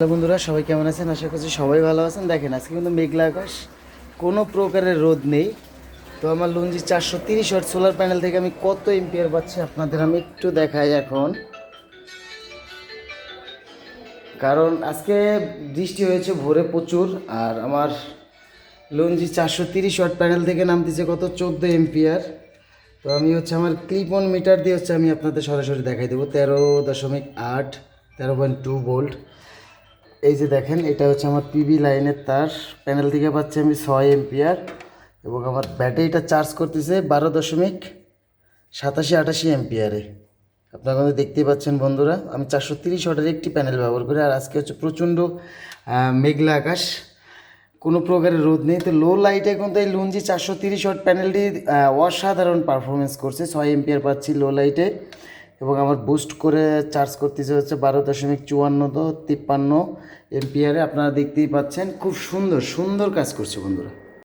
Hello বন্ধুরা, সবাই কেমন আছেন? আশা করছি সবাই ভালো আছেন। দেখেন আজকে কিন্তু মেঘলা আকাশ, কোনো প্রকারের রোদ নেই। তো আমার লুঞ্জি 430 ওয়াট সোলার প্যানেল থেকে আমি কত এম্পিয়ার পাচ্ছি আপনাদের আমি একটু দেখাই এখন। কারণ আজকে বৃষ্টি হয়েছে ভোরে প্রচুর, আর আমার লুঞ্জি 430 ওয়াট প্যানেল থেকে নামতেছে কত 14 এম্পিয়ার। তো আমি আমার ক্লিপ অন মিটার দিয়ে আমি আপনাদের সরাসরি দেখাই দেবো 13.8, 13.2 ভোল্ট। এই যে দেখেন, এটা আমার পিবি লাইনের তার। প্যানেল থেকে পাচ্ছি আমি 6 এম্পিয়ার, এবং আমার ব্যাটারিটা চার্জ করতেছে 12.87-88 এম্পিয়ারে। আপনারা কিন্তু দেখতেই পাচ্ছেন বন্ধুরা, আমি 430 ওয়াটের একটি প্যানেল ব্যবহার করি। আর আজকে প্রচণ্ড মেঘলা আকাশ, কোনো প্রকারের রোদ নেই। তো লো লাইটে কিন্তু এই লুঞ্জি 430 ওয়াট প্যানেলটি অসাধারণ পারফরমেন্স করছে। 6 এম্পিয়ার পাচ্ছি লো লাইটে, এবং আমার বুস্ট করে চার্জ করতেছে 12.54-53 এম্পিয়ারে। আপনারা দেখতেই পাচ্ছেন, খুব সুন্দর সুন্দর কাজ করছে বন্ধুরা।